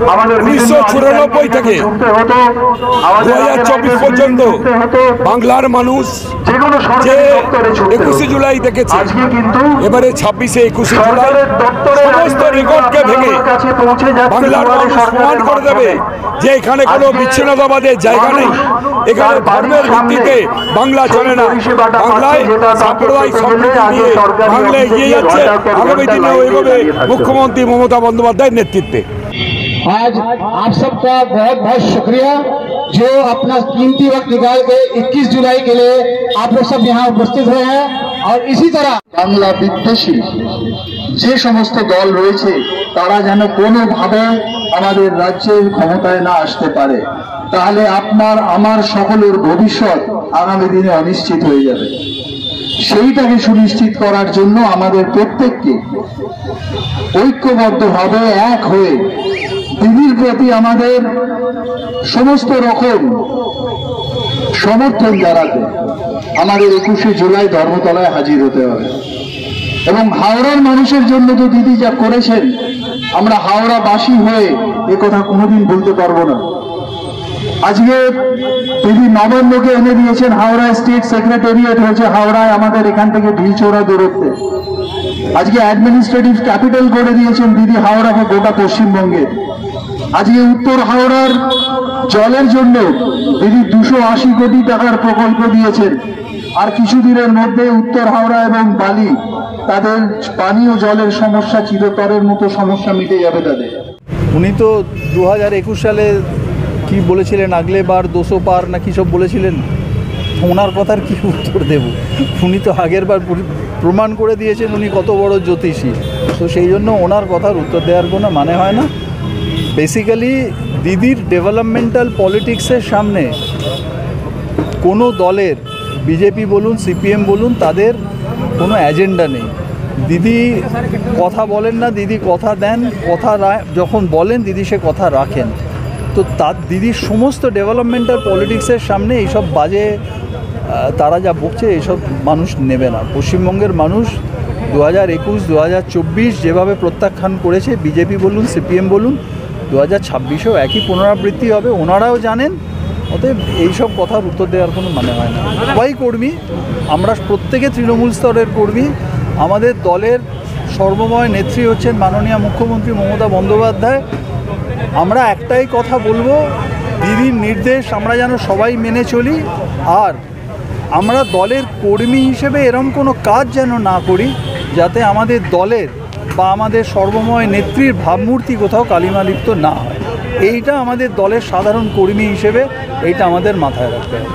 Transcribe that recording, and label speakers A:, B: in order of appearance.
A: 1994 থেকে 2024 পর্যন্ত বাংলার মানুষ যে 21শে জুলাই দেখেছে, এবারে 26শে 21শে জুলাই সমস্ত রেকর্ডকে ভেঙে বাংলার মানুষ প্রমাণ করে দেবে যে এখানে কোনো বিচ্ছিন্নতাবাদের জায়গা নেই। এখানে ধর্মের ভিত্তিতে বাংলা চলে না। বাংলায় সাম্প্রদায়িক সম্প্রীতি নিয়ে বাংলা এগিয়ে যাচ্ছে। আগামী দিনেও এগোবে মুখ্যমন্ত্রী মমতা বন্দ্যোপাধ্যায়ের নেতৃত্বে।
B: आज आप सबका बहुत बहुत शुक्रिया जो अपना कीमती वक्त निकाल के 21 जुलाई के लिए आप लोग सब यहाँ उपस्थित हुए हैं। और इसी तरह
C: বাংলা বিদ্বেষী যে সমস্ত দল রয়েছে তারা যেন কোনোভাবে আমাদের রাজ্যের ক্ষমতায় না আসতে পারে, তাহলে আপনার আমার সকলের ভবিষ্যৎ আগামী দিনে অনিশ্চিত হয়ে যাবে। সেইটাকে সুনিশ্চিত করার জন্য আমাদের প্রত্যেককে ঐক্যবদ্ধভাবে এক হয়ে দিদির প্রতি আমাদের সমস্ত রকম সমর্থন জানাতে আমাদের 21শে জুলাই ধর্মতলায় হাজির হতে হবে। এবং হাওড়ার মানুষের জন্য তো দিদি যা করেছেন, আমরা হাওড়াবাসী হয়ে এ কথা কোনোদিন বলতে পারবো না। আজকে দিদি নবান্নকে এনে দিয়েছেন, হাওড়া স্টেট সেক্রেটারিয়েট হয়েছে হাওড়ায়, আমাদের এখান থেকে ঢিলচৌড়া দূরত্বে। আজকে অ্যাডমিনিস্ট্রেটিভ ক্যাপিটাল করে দিয়েছেন দিদি হাওড়াকে গোটা পশ্চিমবঙ্গে। আজকে উত্তর হাওড়ার জলের জন্য দিদি 280 কোটি টাকার প্রকল্প দিয়েছেন। আর কিছুদিনের মধ্যে উত্তর হাওড়া এবং বালি তাদের পানীয় জলের সমস্যা চিরতরের মতো সমস্যা মিটে যাবে তাদের।
D: উনি তো 2021 সালে কি বলেছিলেন, আগলে বার 200 পার না কি সব বলেছিলেন। ওনার কথার কি উত্তর দেব? উনি তো আগের বার প্রমাণ করে দিয়েছেন উনি কত বড় জ্যোতিষী। তো সেই জন্য ওনার কথার উত্তর দেওয়ার কোনো মানে হয় না। বেসিক্যালি দিদির ডেভেলপমেন্টাল পলিটিক্সের সামনে কোনো দলের, বিজেপি বলুন সিপিএম বলুন, তাদের কোনো এজেন্ডা নেই। দিদি কথা বলেন না, দিদি কথা দেন, কথা যখন বলেন দিদি সে কথা রাখেন। তো তার দিদির সমস্ত ডেভেলপমেন্টাল পলিটিক্সের সামনে এইসব বাজে তারা যা বকছে এইসব মানুষ নেবে না। পশ্চিমবঙ্গের মানুষ 2021, 2024 যেভাবে প্রত্যাখ্যান করেছে বিজেপি বলুন সিপিএম বলুন, 2026-এও একই পুনরাবৃত্তি হবে, ওনারাও জানেন। অতএব এইসব কথার উত্তর দেওয়ার কোনো মানে হয় না। সবাই কর্মী, আমরা প্রত্যেকে তৃণমূল স্তরের কর্মী। আমাদের দলের সর্বময় নেত্রী হচ্ছেন মাননীয় মুখ্যমন্ত্রী মমতা বন্দ্যোপাধ্যায়। আমরা একটাই কথা বলবো, দিদির নির্দেশ আমরা যেন সবাই মেনে চলি। আর আমরা দলের কর্মী হিসেবে এরকম কোনো কাজ যেন না করি যাতে আমাদের দলের বা আমাদের সর্বময় নেত্রীর ভাবমূর্তি কোথাও কালিমালিপ্ত না হয়। এইটা আমাদের দলের সাধারণ কর্মী হিসেবে এইটা আমাদের মাথায় রাখতে হবে।